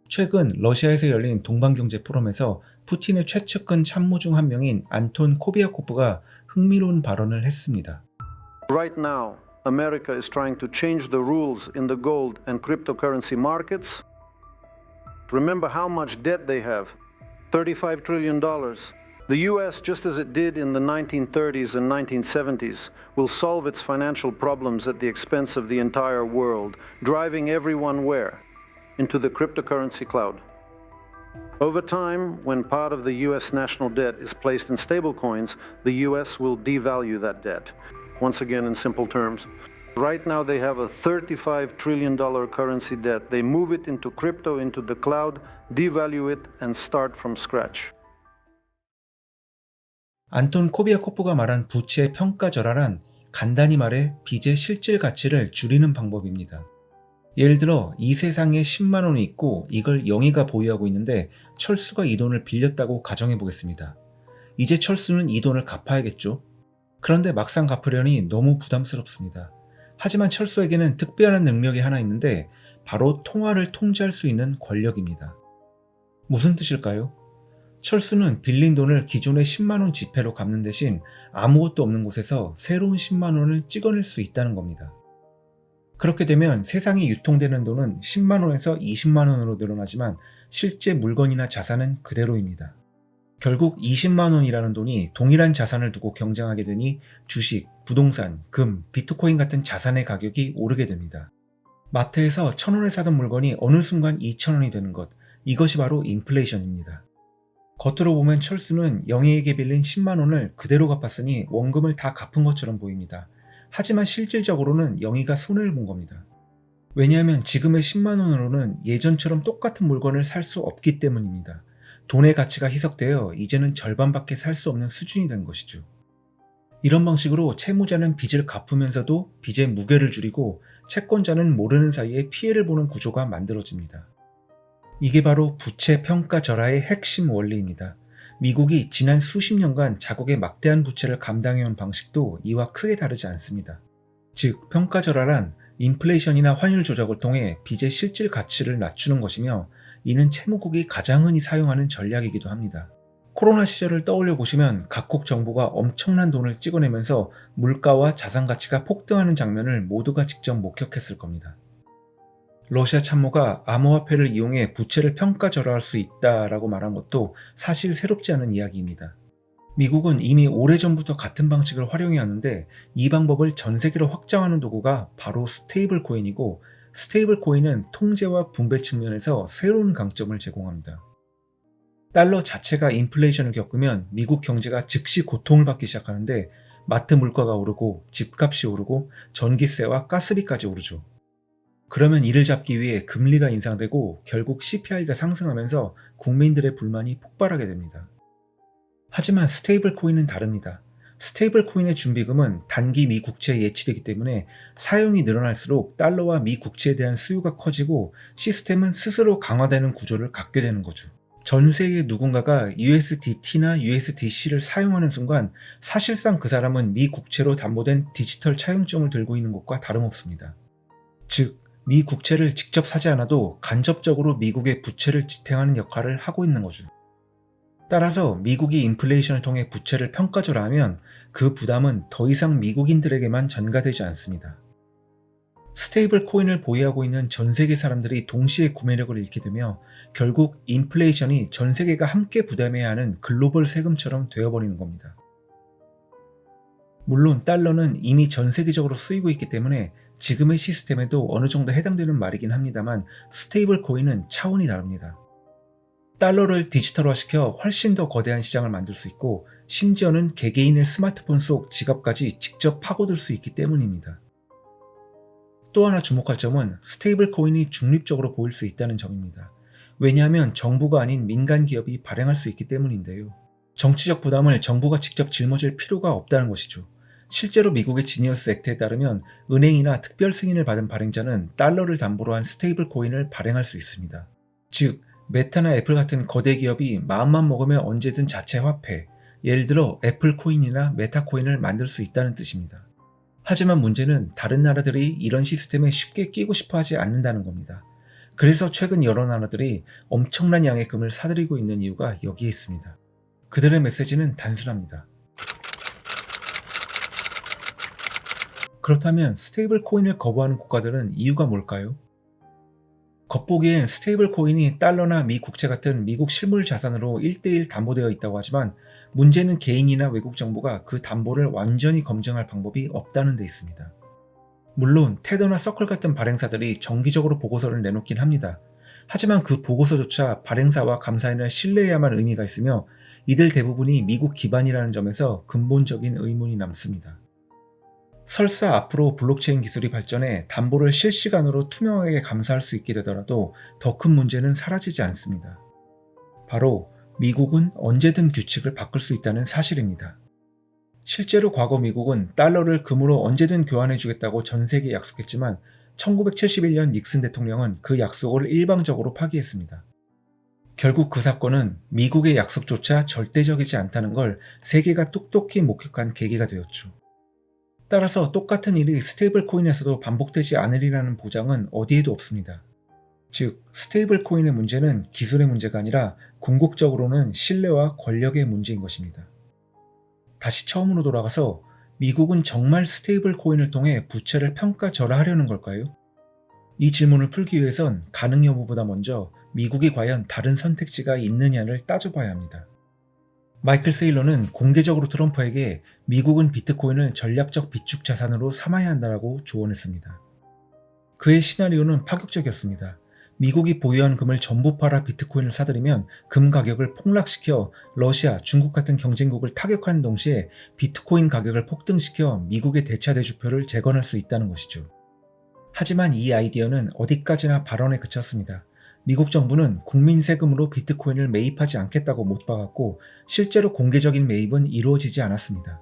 최근 러시아에서 열린 동방경제 포럼에서 푸틴의 최측근 참모 중 한 명인 안톤 코비아코프가 흥미로운 발언을 했습니다. Right now, America is trying to change the rules in the gold and cryptocurrency markets. Remember how much debt they have. $35 trillion. The US, just as it did in the 1930s and 1970s, will solve its financial problems at the expense of the entire world, driving everyone where? Into the cryptocurrency cloud. Over time, when part of the US national debt is placed in stablecoins, the US will devalue that debt. Once again, in simple terms, right now they have a $35 trillion currency debt. They move it into crypto, into the cloud, devalue it, and start from scratch. 안톤 코비아코프가 말한 부채의 평가절하란 간단히 말해 빚의 실질 가치를 줄이는 방법입니다. 예를 들어 이 세상에 10만 원이 있고 이걸 영희가 보유하고 있는데 철수가 이 돈을 빌렸다고 가정해 보겠습니다. 이제 철수는 이 돈을 갚아야겠죠. 그런데 막상 갚으려니 너무 부담스럽습니다. 하지만 철수에게는 특별한 능력이 하나 있는데 바로 통화를 통제할 수 있는 권력입니다. 무슨 뜻일까요? 철수는 빌린 돈을 기존의 10만원 지폐로 갚는 대신 아무것도 없는 곳에서 새로운 10만원을 찍어낼 수 있다는 겁니다. 그렇게 되면 세상에 유통되는 돈은 10만원에서 20만원으로 늘어나지만 실제 물건이나 자산은 그대로입니다. 결국 20만원이라는 돈이 동일한 자산을 두고 경쟁하게 되니 주식, 부동산, 금, 비트코인 같은 자산의 가격이 오르게 됩니다. 마트에서 1,000원에 사던 물건이 어느 순간 2,000원이 되는 것, 이것이 바로 인플레이션입니다. 겉으로 보면 철수는 영희에게 빌린 10만원을 그대로 갚았으니 원금을 다 갚은 것처럼 보입니다. 하지만 실질적으로는 영희가 손해를 본 겁니다. 왜냐하면 지금의 10만원으로는 예전처럼 똑같은 물건을 살 수 없기 때문입니다. 돈의 가치가 희석되어 이제는 절반밖에 살 수 없는 수준이 된 것이죠. 이런 방식으로 채무자는 빚을 갚으면서도 빚의 무게를 줄이고 채권자는 모르는 사이에 피해를 보는 구조가 만들어집니다. 이게 바로 부채 평가 절하의 핵심 원리입니다. 미국이 지난 수십 년간 자국의 막대한 부채를 감당해온 방식도 이와 크게 다르지 않습니다. 즉, 평가 절하란 인플레이션이나 환율 조작을 통해 빚의 실질 가치를 낮추는 것이며 이는 채무국이 가장 흔히 사용하는 전략이기도 합니다. 코로나 시절을 떠올려 보시면 각국 정부가 엄청난 돈을 찍어내면서 물가와 자산 가치가 폭등하는 장면을 모두가 직접 목격했을 겁니다. 러시아 참모가 암호화폐를 이용해 부채를 평가절하할 수 있다라고 말한 것도 사실 새롭지 않은 이야기입니다. 미국은 이미 오래전부터 같은 방식을 활용해왔는데 이 방법을 전 세계로 확장하는 도구가 바로 스테이블 코인이고 스테이블 코인은 통제와 분배 측면에서 새로운 강점을 제공합니다. 달러 자체가 인플레이션을 겪으면 미국 경제가 즉시 고통을 받기 시작하는데 마트 물가가 오르고 집값이 오르고 전기세와 가스비까지 오르죠. 그러면 이를 잡기 위해 금리가 인상되고 결국 CPI가 상승하면서 국민들의 불만이 폭발하게 됩니다. 하지만 스테이블 코인은 다릅니다. 스테이블 코인의 준비금은 단기 미국채에 예치되기 때문에 사용이 늘어날수록 달러와 미국채에 대한 수요가 커지고 시스템은 스스로 강화되는 구조를 갖게 되는 거죠. 전 세계 누군가가 USDT나 USDC를 사용하는 순간 사실상 그 사람은 미국채로 담보된 디지털 차용증을 들고 있는 것과 다름없습니다. 즉, 미 국채를 직접 사지 않아도 간접적으로 미국의 부채를 지탱하는 역할을 하고 있는 거죠. 따라서 미국이 인플레이션을 통해 부채를 평가절하하면 그 부담은 더 이상 미국인들에게만 전가되지 않습니다. 스테이블 코인을 보유하고 있는 전 세계 사람들이 동시에 구매력을 잃게 되며 결국 인플레이션이 전 세계가 함께 부담해야 하는 글로벌 세금처럼 되어버리는 겁니다. 물론 달러는 이미 전 세계적으로 쓰이고 있기 때문에 지금의 시스템에도 어느 정도 해당되는 말이긴 합니다만 스테이블 코인은 차원이 다릅니다. 달러를 디지털화시켜 훨씬 더 거대한 시장을 만들 수 있고 심지어는 개개인의 스마트폰 속 지갑까지 직접 파고들 수 있기 때문입니다. 또 하나 주목할 점은 스테이블 코인이 중립적으로 보일 수 있다는 점입니다. 왜냐하면 정부가 아닌 민간 기업이 발행할 수 있기 때문인데요. 정치적 부담을 정부가 직접 짊어질 필요가 없다는 것이죠. 실제로 미국의 지니어스 액트에 따르면 은행이나 특별 승인을 받은 발행자는 달러를 담보로 한 스테이블 코인을 발행할 수 있습니다. 즉, 메타나 애플 같은 거대 기업이 마음만 먹으면 언제든 자체 화폐, 예를 들어 애플 코인이나 메타 코인을 만들 수 있다는 뜻입니다. 하지만 문제는 다른 나라들이 이런 시스템에 쉽게 끼고 싶어 하지 않는다는 겁니다. 그래서 최근 여러 나라들이 엄청난 양의 금을 사들이고 있는 이유가 여기에 있습니다. 그들의 메시지는 단순합니다. 그렇다면 스테이블 코인을 거부하는 국가들은 이유가 뭘까요? 겉보기엔 스테이블 코인이 달러나 미 국채 같은 미국 실물 자산으로 1대1 담보되어 있다고 하지만 문제는 개인이나 외국 정부가 그 담보를 완전히 검증할 방법이 없다는 데 있습니다. 물론 테더나 서클 같은 발행사들이 정기적으로 보고서를 내놓긴 합니다. 하지만 그 보고서조차 발행사와 감사인을 신뢰해야만 의미가 있으며 이들 대부분이 미국 기반이라는 점에서 근본적인 의문이 남습니다. 설사 앞으로 블록체인 기술이 발전해 담보를 실시간으로 투명하게 감사할 수 있게 되더라도 더 큰 문제는 사라지지 않습니다. 바로 미국은 언제든 규칙을 바꿀 수 있다는 사실입니다. 실제로 과거 미국은 달러를 금으로 언제든 교환해주겠다고 전 세계에 약속했지만 1971년 닉슨 대통령은 그 약속을 일방적으로 파기했습니다. 결국 그 사건은 미국의 약속조차 절대적이지 않다는 걸 세계가 똑똑히 목격한 계기가 되었죠. 따라서 똑같은 일이 스테이블 코인에서도 반복되지 않으리라는 보장은 어디에도 없습니다. 즉, 스테이블 코인의 문제는 기술의 문제가 아니라 궁극적으로는 신뢰와 권력의 문제인 것입니다. 다시 처음으로 돌아가서 미국은 정말 스테이블 코인을 통해 부채를 평가절하하려는 걸까요? 이 질문을 풀기 위해선 가능 여부보다 먼저 미국이 과연 다른 선택지가 있느냐를 따져봐야 합니다. 마이클 세일러는 공개적으로 트럼프에게 미국은 비트코인을 전략적 비축 자산으로 삼아야 한다고 조언했습니다. 그의 시나리오는 파격적이었습니다. 미국이 보유한 금을 전부 팔아 비트코인을 사들이면 금 가격을 폭락시켜 러시아, 중국 같은 경쟁국을 타격하는 동시에 비트코인 가격을 폭등시켜 미국의 대차 대주표를 재건할 수 있다는 것이죠. 하지만 이 아이디어는 어디까지나 발언에 그쳤습니다. 미국 정부는 국민 세금으로 비트코인을 매입하지 않겠다고 못 박았고 실제로 공개적인 매입은 이루어지지 않았습니다.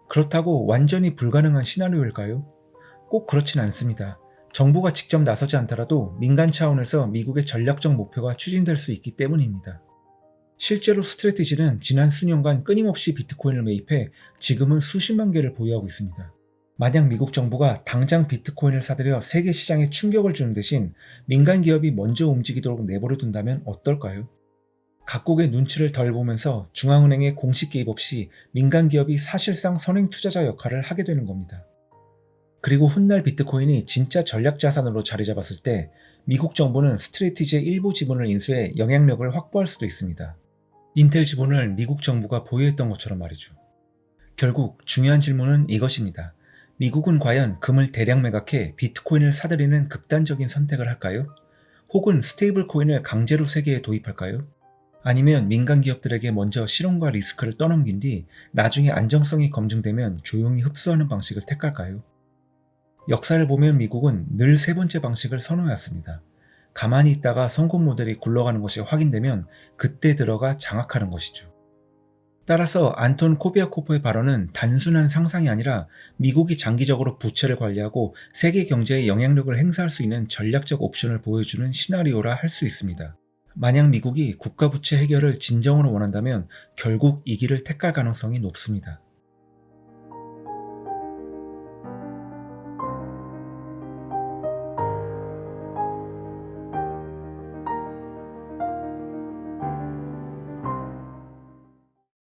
그렇다고 완전히 불가능한 시나리오일까요? 꼭 그렇진 않습니다. 정부가 직접 나서지 않더라도 민간 차원에서 미국의 전략적 목표가 추진될 수 있기 때문입니다. 실제로 스트래티지는 지난 수년간 끊임없이 비트코인을 매입해 지금은 수십만 개를 보유하고 있습니다. 만약 미국 정부가 당장 비트코인을 사들여 세계 시장에 충격을 주는 대신 민간 기업이 먼저 움직이도록 내버려 둔다면 어떨까요? 각국의 눈치를 덜 보면서 중앙은행의 공식 개입 없이 민간 기업이 사실상 선행 투자자 역할을 하게 되는 겁니다. 그리고 훗날 비트코인이 진짜 전략 자산으로 자리 잡았을 때 미국 정부는 스트래티지의 일부 지분을 인수해 영향력을 확보할 수도 있습니다. 인텔 지분을 미국 정부가 보유했던 것처럼 말이죠. 결국 중요한 질문은 이것입니다. 미국은 과연 금을 대량 매각해 비트코인을 사들이는 극단적인 선택을 할까요? 혹은 스테이블 코인을 강제로 세계에 도입할까요? 아니면 민간 기업들에게 먼저 실험과 리스크를 떠넘긴 뒤 나중에 안정성이 검증되면 조용히 흡수하는 방식을 택할까요? 역사를 보면 미국은 늘 세 번째 방식을 선호해왔습니다. 가만히 있다가 성공 모델이 굴러가는 것이 확인되면 그때 들어가 장악하는 것이죠. 따라서 안톤 코비아코프의 발언은 단순한 상상이 아니라 미국이 장기적으로 부채를 관리하고 세계 경제에 영향력을 행사할 수 있는 전략적 옵션을 보여주는 시나리오라 할 수 있습니다. 만약 미국이 국가 부채 해결을 진정으로 원한다면 결국 이 길을 택할 가능성이 높습니다.